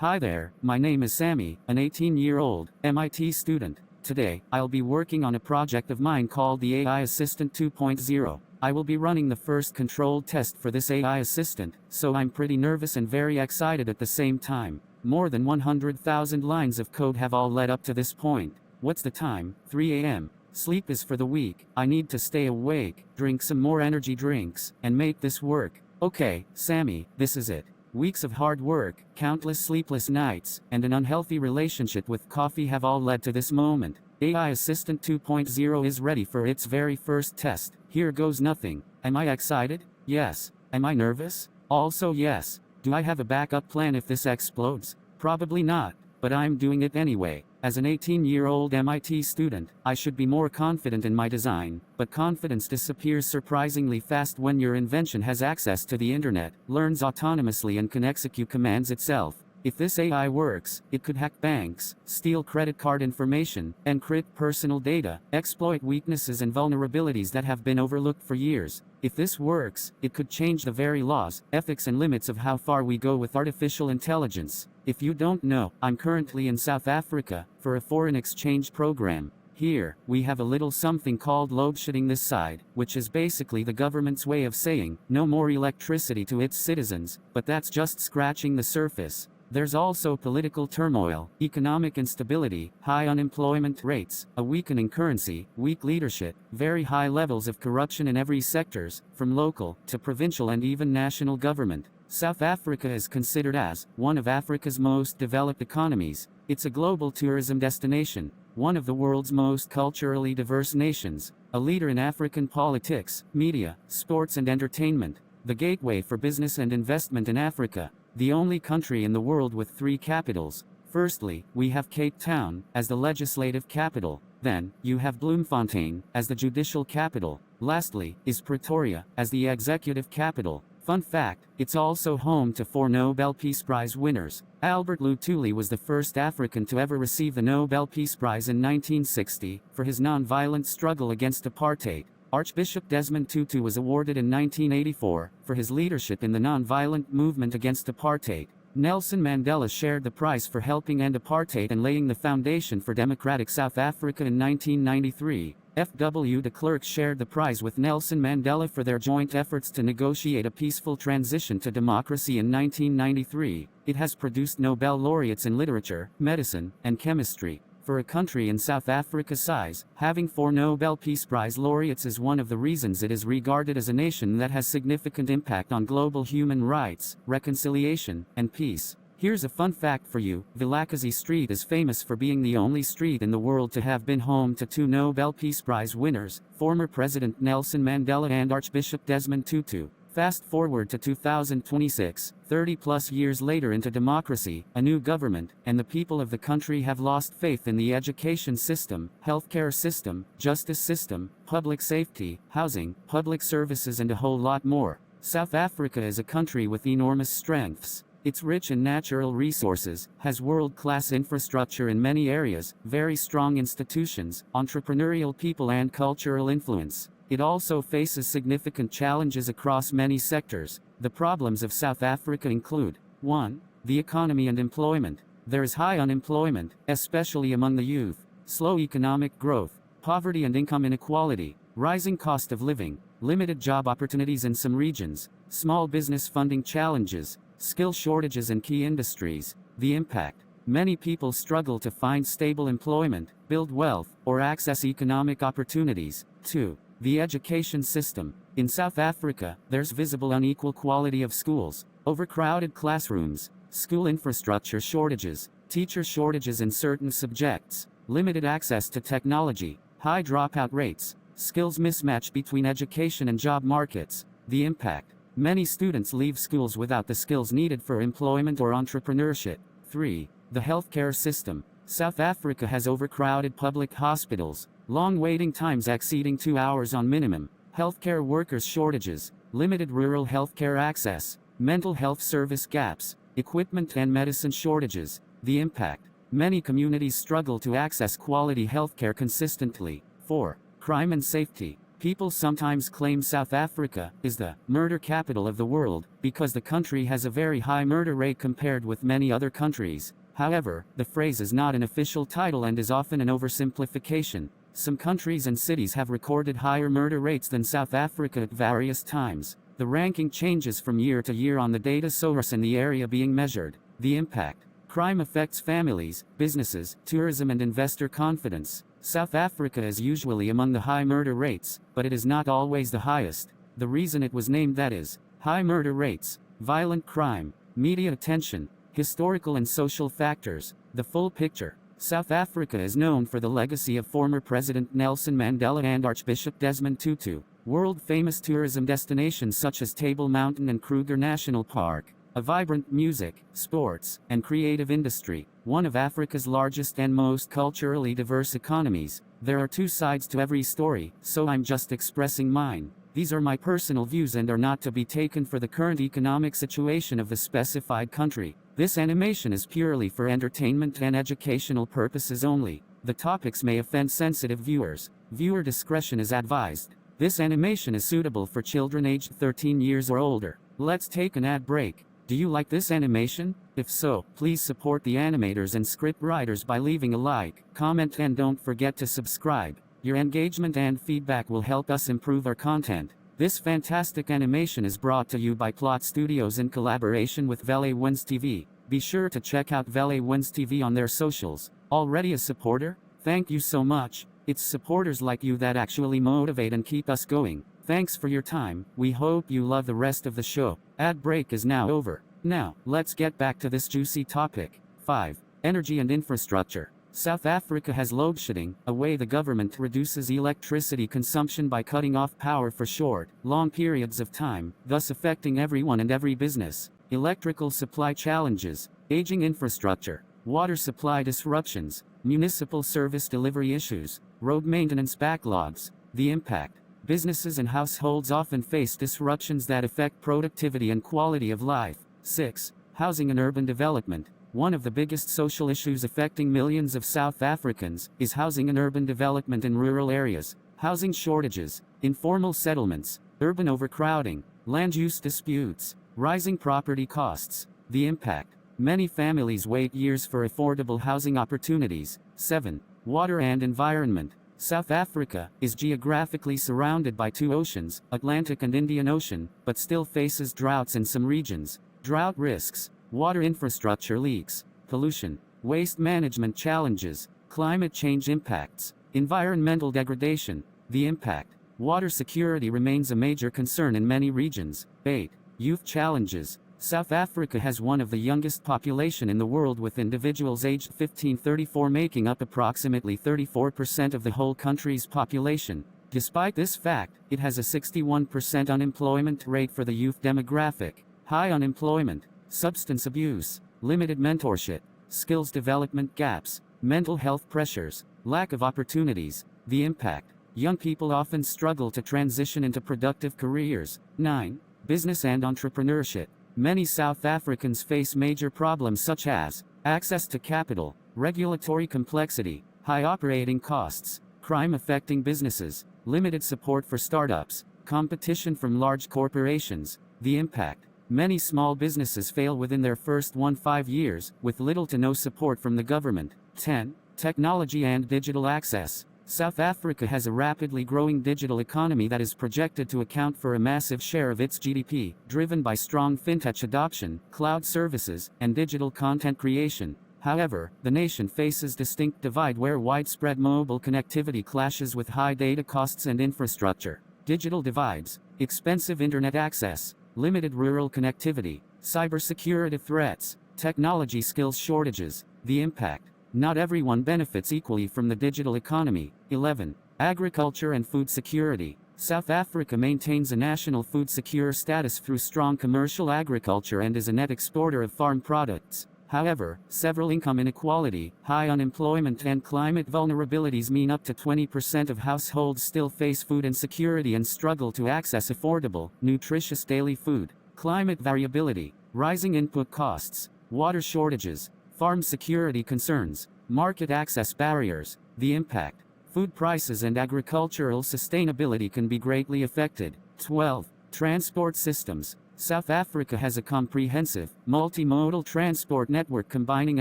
Hi there, my name is Sammie, an 18-year-old MIT student. Today, I'll be working on a project of mine called the AI Assistant 2.0. I will be running the first controlled test for this AI assistant, so I'm pretty nervous and very excited at the same time. More than 100,000 lines of code have all led up to this point. What's the time? 3 a.m. Sleep is for the weak. I need to stay awake, drink some more energy drinks, and make this work. Okay, Sammie, this is it. Weeks of hard work, countless sleepless nights, and an unhealthy relationship with coffee have all led to this moment. AI Assistant 2.0 is ready for its very first test. Here goes nothing. Am I excited? Yes. Am I nervous? Also yes. Do I have a backup plan if this explodes? Probably not, but I'm doing it anyway. As an 18-year-old MIT student, I should be more confident in my design, but confidence disappears surprisingly fast when your invention has access to the internet, learns autonomously and can execute commands itself. If this AI works, it could hack banks, steal credit card information, encrypt personal data, exploit weaknesses and vulnerabilities that have been overlooked for years. If this works, it could change the very laws, ethics and limits of how far we go with artificial intelligence. If you don't know, I'm currently in South Africa, for a foreign exchange program. Here, we have a little something called load shedding this side, which is basically the government's way of saying, no more electricity to its citizens, but that's just scratching the surface. There's also political turmoil, economic instability, high unemployment rates, a weakening currency, weak leadership, very high levels of corruption in every sectors, from local to provincial and even national government. South Africa is considered as one of Africa's most developed economies. It's a global tourism destination, one of the world's most culturally diverse nations, a leader in African politics, media, sports and entertainment, the gateway for business and investment in Africa. The only country in the world with 3 capitals. Firstly, we have Cape Town, as the legislative capital. Then, you have Bloemfontein, as the judicial capital. Lastly, is Pretoria, as the executive capital. Fun fact, it's also home to 4 Nobel Peace Prize winners. Albert Luthuli was the first African to ever receive the Nobel Peace Prize in 1960, for his non-violent struggle against apartheid. Archbishop Desmond Tutu was awarded in 1984, for his leadership in the non-violent movement against apartheid. Nelson Mandela shared the prize for helping end apartheid and laying the foundation for democratic South Africa in 1993. F.W. de Klerk shared the prize with Nelson Mandela for their joint efforts to negotiate a peaceful transition to democracy in 1993. It has produced Nobel laureates in literature, medicine, and chemistry. For a country in South Africa's size, having 4 Nobel Peace Prize laureates is one of the reasons it is regarded as a nation that has significant impact on global human rights, reconciliation, and peace. Here's a fun fact for you. Vilakazi Street is famous for being the only street in the world to have been home to 2 Nobel Peace Prize winners, former President Nelson Mandela and Archbishop Desmond Tutu. Fast forward to 2026, 30-plus years later into democracy, a new government, and the people of the country have lost faith in the education system, healthcare system, justice system, public safety, housing, public services and a whole lot more. South Africa is a country with enormous strengths. It's rich in natural resources, has world-class infrastructure in many areas, very strong institutions, entrepreneurial people and cultural influence. It also faces significant challenges across many sectors. The problems of South Africa include 1. The economy and employment. There is high unemployment, especially among the youth, slow economic growth, poverty and income inequality, rising cost of living, limited job opportunities in some regions, small business funding challenges, skill shortages in key industries. The impact. Many people struggle to find stable employment, build wealth, or access economic opportunities. 2. The education system. In South Africa, there's visible unequal quality of schools, overcrowded classrooms, school infrastructure shortages, teacher shortages in certain subjects, limited access to technology, high dropout rates, skills mismatch between education and job markets. The impact. Many students leave schools without the skills needed for employment or entrepreneurship. 3. The healthcare system. South Africa has overcrowded public hospitals, long waiting times exceeding 2 hours on minimum, healthcare workers shortages, limited rural healthcare access, mental health service gaps, equipment and medicine shortages. The impact. Many communities struggle to access quality healthcare consistently. 4. Crime and safety. People sometimes claim South Africa is the murder capital of the world because the country has a very high murder rate compared with many other countries. However, the phrase is not an official title and is often an oversimplification. Some countries and cities have recorded higher murder rates than South Africa at various times. The ranking changes from year to year on the data source and the area being measured. The impact. Crime affects families, businesses, tourism and investor confidence. South Africa is usually among the high murder rates, but it is not always the highest. The reason it was named that is high murder rates, violent crime, media attention, historical and social factors. The full picture. South Africa is known for the legacy of former President Nelson Mandela and Archbishop Desmond Tutu. World-famous tourism destinations such as Table Mountain and Kruger National Park. A vibrant music, sports, and creative industry. One of Africa's largest and most culturally diverse economies. There are two sides to every story, so I'm just expressing mine. These are my personal views and are not to be taken for the current economic situation of the specified country. This animation is purely for entertainment and educational purposes only. The topics may offend sensitive viewers. Viewer discretion is advised. This animation is suitable for children aged 13 years or older. Let's take an ad break. Do you like this animation? If so, please support the animators and script writers by leaving a like, comment and don't forget to subscribe. Your engagement and feedback will help us improve our content. This fantastic animation is brought to you by Plot Studios in collaboration with Vele Wenze TV. Be sure to check out Vele Wenze TV on their socials. Already a supporter? Thank you so much. It's supporters like you that actually motivate and keep us going. Thanks for your time. We hope you love the rest of the show. Ad break is now over. Now, let's get back to this juicy topic. 5. Energy and infrastructure. South Africa has load shedding, a way the government reduces electricity consumption by cutting off power for short, long periods of time, thus affecting everyone and every business. Electrical supply challenges, aging infrastructure, water supply disruptions, municipal service delivery issues, road maintenance backlogs. The impact. Businesses and households often face disruptions that affect productivity and quality of life. 6. Housing and urban development. One of the biggest social issues affecting millions of South Africans is housing and urban development in rural areas. Housing shortages, informal settlements, urban overcrowding, land use disputes, rising property costs. The impact. Many families wait years for affordable housing opportunities. 7. Water and environment. South Africa is geographically surrounded by two oceans, Atlantic and Indian Ocean, but still faces droughts in some regions. Drought risks, water infrastructure leaks, pollution, waste management challenges, climate change impacts, environmental degradation. The impact. Water security remains a major concern in many regions. 8. Youth challenges. South Africa has one of the youngest population in the world, with individuals aged 15-34 making up approximately 34% of the whole country's population. Despite this fact, it has a 61% unemployment rate for the youth demographic. High unemployment, substance abuse, limited mentorship, skills development gaps, mental health pressures, lack of opportunities. The impact. Young people often struggle to transition into productive careers. 9. Business and entrepreneurship. Many South Africans face major problems such as access to capital, regulatory complexity, high operating costs, crime affecting businesses, limited support for startups, competition from large corporations. The impact. Many small businesses fail within their first 5 years, with little to no support from the government. 10. Technology and digital access. South Africa has a rapidly growing digital economy that is projected to account for a massive share of its GDP, driven by strong fintech adoption, cloud services, and digital content creation. However, the nation faces distinct divide where widespread mobile connectivity clashes with high data costs and infrastructure. Digital divides, expensive internet access, limited rural connectivity, cybersecurity threats, technology skills shortages. The impact. Not everyone benefits equally from the digital economy. 11. Agriculture and food security. South Africa maintains a national food secure status through strong commercial agriculture and is a net exporter of farm products. However, several income inequality, high unemployment and climate vulnerabilities mean up to 20% of households still face food insecurity and struggle to access affordable, nutritious daily food. Climate variability, rising input costs, water shortages, farm security concerns, market access barriers. The impact. Food prices and agricultural sustainability can be greatly affected. 12. Transport systems. South Africa has a comprehensive, multimodal transport network combining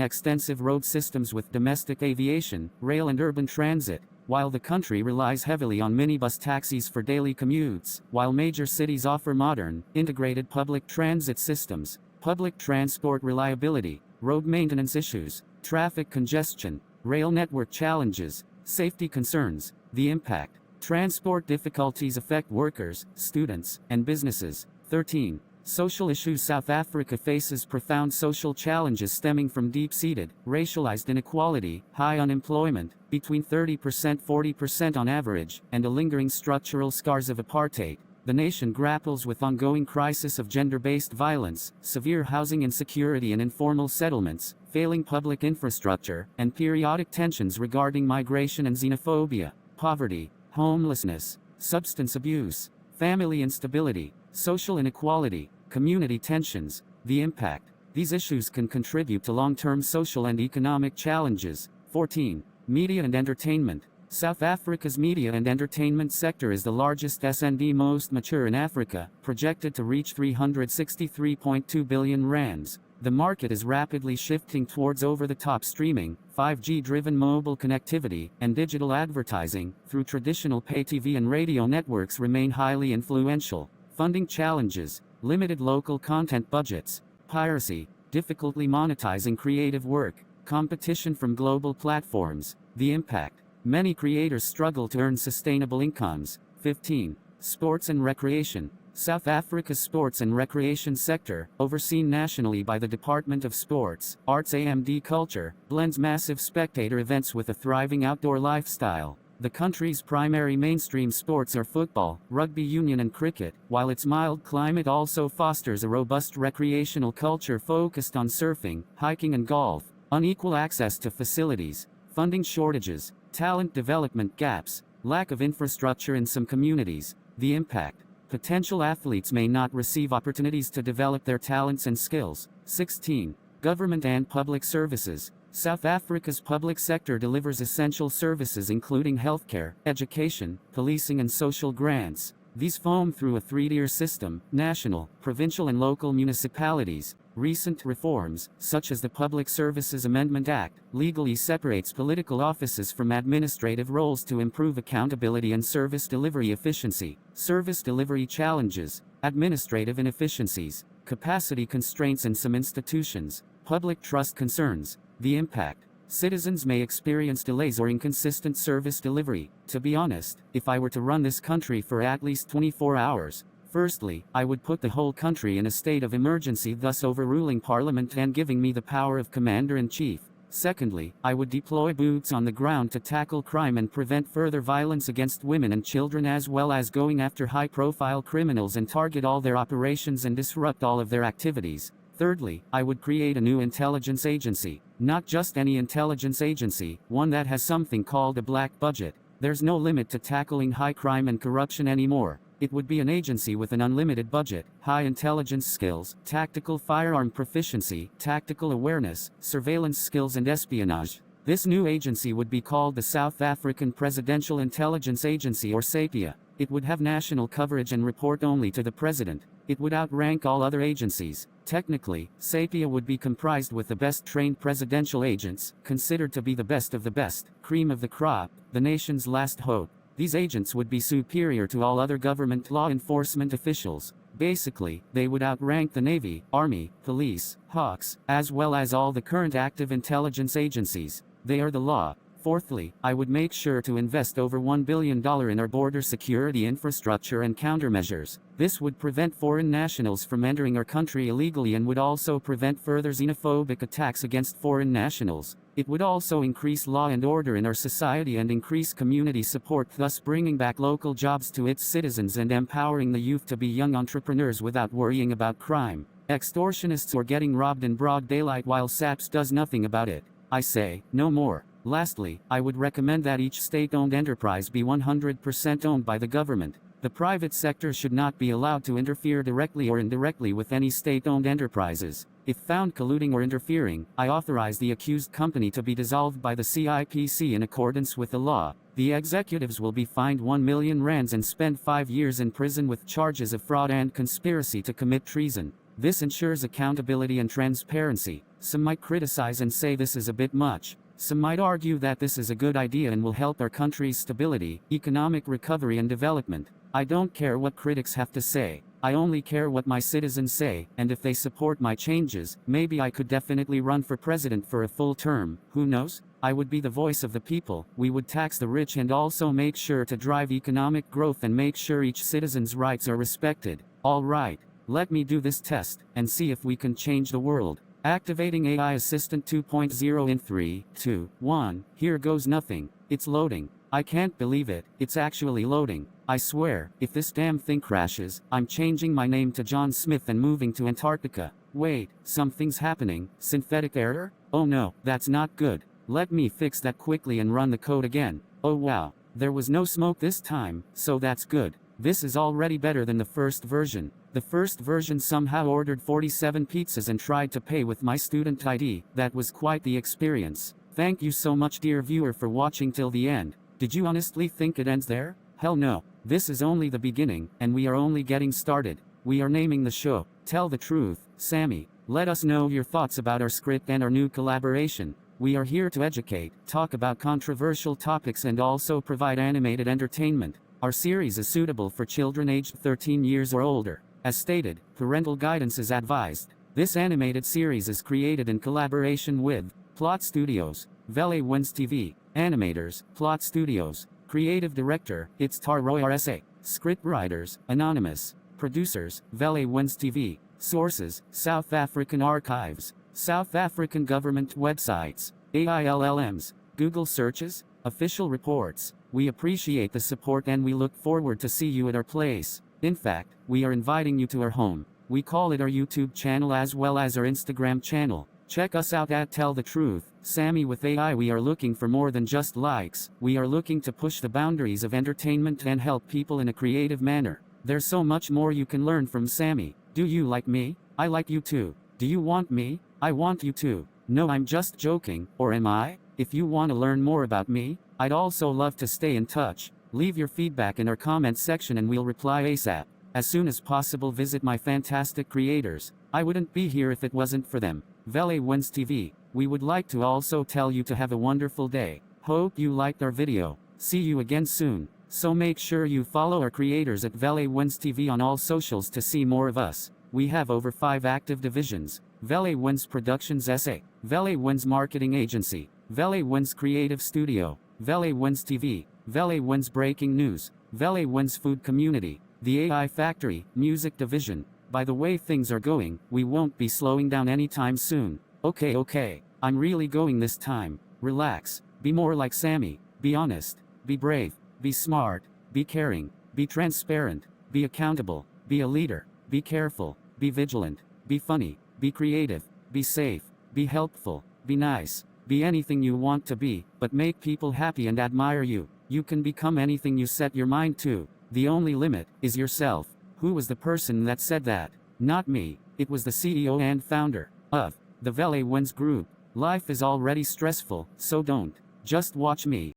extensive road systems with domestic aviation, rail and urban transit. While the country relies heavily on minibus taxis for daily commutes, while major cities offer modern, integrated public transit systems, public transport reliability, road maintenance issues, traffic congestion, rail network challenges, safety concerns, the impact. Transport difficulties affect workers, students, and businesses. 13. Social issues. South Africa faces profound social challenges stemming from deep-seated, racialized inequality, high unemployment, between 30%–40% on average, and a lingering structural scars of apartheid. The nation grapples with ongoing crisis of gender-based violence, severe housing insecurity and informal settlements, failing public infrastructure, and periodic tensions regarding migration and xenophobia, poverty, homelessness, substance abuse, family instability, social inequality, community tensions, the impact. These issues can contribute to long-term social and economic challenges. 14. Media and entertainment. South Africa's media and entertainment sector is the largest and most mature in Africa, projected to reach 363.2 billion rands. The market is rapidly shifting towards over-the-top streaming, 5G-driven mobile connectivity, and digital advertising, through traditional pay TV and radio networks remain highly influential. Funding challenges, limited local content budgets, piracy, difficulty monetizing creative work, competition from global platforms, the impact. Many creators struggle to earn sustainable incomes. 15. Sports and recreation. South Africa's sports and recreation sector, overseen nationally by the Department of Sports, Arts and Culture, blends massive spectator events with a thriving outdoor lifestyle. The country's primary mainstream sports are football, rugby union and cricket, while its mild climate also fosters a robust recreational culture focused on surfing, hiking and golf. Unequal access to facilities, funding shortages, talent development gaps, lack of infrastructure in some communities, the impact. Potential athletes may not receive opportunities to develop their talents and skills. 16. Government and public services. South Africa's public sector delivers essential services including healthcare, education, policing and social grants. These flow through a three-tier system: national, provincial and local municipalities. Recent reforms, such as the Public Services Amendment Act, legally separates political offices from administrative roles to improve accountability and service delivery efficiency. Service delivery challenges, administrative inefficiencies, capacity constraints in some institutions, public trust concerns, the impact. Citizens may experience delays or inconsistent service delivery. To be honest, if I were to run this country for at least 24 hours, firstly, I would put the whole country in a state of emergency, thus overruling Parliament and giving me the power of Commander-in-Chief. Secondly, I would deploy boots on the ground to tackle crime and prevent further violence against women and children, as well as going after high-profile criminals and target all their operations and disrupt all of their activities. Thirdly, I would create a new intelligence agency. Not just any intelligence agency, one that has something called a black budget. There's no limit to tackling high crime and corruption anymore. It would be an agency with an unlimited budget, high intelligence skills, tactical firearm proficiency, tactical awareness, surveillance skills and espionage. This new agency would be called the South African Presidential Intelligence Agency, or SAPIA. It would have national coverage and report only to the president. It would outrank all other agencies. Technically, SAPIA would be comprised with the best trained presidential agents, considered to be the best of the best, cream of the crop, the nation's last hope. These agents would be superior to all other government law enforcement officials. Basically, they would outrank the Navy, Army, Police, Hawks, as well as all the current active intelligence agencies. They are the law. Fourthly, I would make sure to invest over $1 billion in our border security infrastructure and countermeasures. This would prevent foreign nationals from entering our country illegally and would also prevent further xenophobic attacks against foreign nationals. It would also increase law and order in our society and increase community support, thus bringing back local jobs to its citizens and empowering the youth to be young entrepreneurs without worrying about crime, extortionists, or getting robbed in broad daylight while SAPS does nothing about it. I say, no more. Lastly, I would recommend that each state-owned enterprise be 100% owned by the government. The private sector should not be allowed to interfere directly or indirectly with any state-owned enterprises. If found colluding or interfering, I authorize the accused company to be dissolved by the CIPC in accordance with the law. The executives will be fined 1 million rands and spend 5 years in prison with charges of fraud and conspiracy to commit treason. This ensures accountability and transparency. Some might criticize and say this is a bit much. Some might argue that this is a good idea and will help our country's stability, economic recovery and development. I don't care what critics have to say. I only care what my citizens say, and if they support my changes, maybe I could definitely run for president for a full term, who knows? I would be the voice of the people, we would tax the rich and also make sure to drive economic growth and make sure each citizen's rights are respected. Alright, let me do this test, and see if we can change the world. Activating AI Assistant 2.0 in 3, 2, 1, here goes nothing, it's loading. I can't believe it, it's actually loading. I swear, if this damn thing crashes, I'm changing my name to John Smith and moving to Antarctica. Wait, something's happening, synthetic error? Oh no, that's not good. Let me fix that quickly and run the code again. Oh wow, there was no smoke this time, so that's good. This is already better than the first version. The first version somehow ordered 47 pizzas and tried to pay with my student ID. That was quite the experience. Thank you so much dear viewer for watching till the end. Did you honestly think it ends there? Hell no. This is only the beginning, and we are only getting started. We are naming the show, Tell the Truth, Sammie. Let us know your thoughts about our script and our new collaboration. We are here to educate, talk about controversial topics and also provide animated entertainment. Our series is suitable for children aged 13 years or older. As stated, parental guidance is advised. This animated series is created in collaboration with Plot Studios, Vele Wenze TV, Animators, Plot Studios, Creative Director, It's Roy RSA, Scriptwriters, Anonymous, Producers, Vele Wenze TV, Sources, South African Archives, South African Government Websites, AILLMs, Google Searches, Official Reports. We appreciate the support and we look forward to see you at our place. In fact, we are inviting you to our home. We call it our YouTube channel as well as our Instagram channel. Check us out at Tell the Truth, Sammie with AI. We are looking for more than just likes. We are looking to push the boundaries of entertainment and help people in a creative manner. There's so much more you can learn from Sammie. Do you like me? I like you too. Do you want me? I want you too. No, I'm just joking, or am I? If you want to learn more about me, I'd also love to stay in touch. Leave your feedback in our comment section and we'll reply ASAP. As soon as possible visit my fantastic creators. I wouldn't be here if it wasn't for them. Vele Wenze TV. We would like to also tell you to have a wonderful day. Hope you liked our video. See you again soon. So make sure you follow our creators at Vele Wenze TV on all socials to see more of us. We have over 5 active divisions. Vele Wenze Productions SA, Vele Wenze Marketing Agency, Vele Wenze Creative Studio, Vele Wenze TV, Vele Wenze Breaking News, Vele Wenze Food Community, the AI Factory, Music Division. By the way things are going, we won't be slowing down anytime soon. Okay, I'm really going this time. Relax, be more like Sammie, be honest, be brave, be smart, be caring, be transparent, be accountable, be a leader, be careful, be vigilant, be funny, be creative, be safe, be helpful, be nice, be anything you want to be, but make people happy and admire you. You can become anything you set your mind to. The only limit is yourself. Who was the person that said that? Not me. It was the CEO and founder of the Vele Wenze Group. Life is already stressful, so don't just watch me.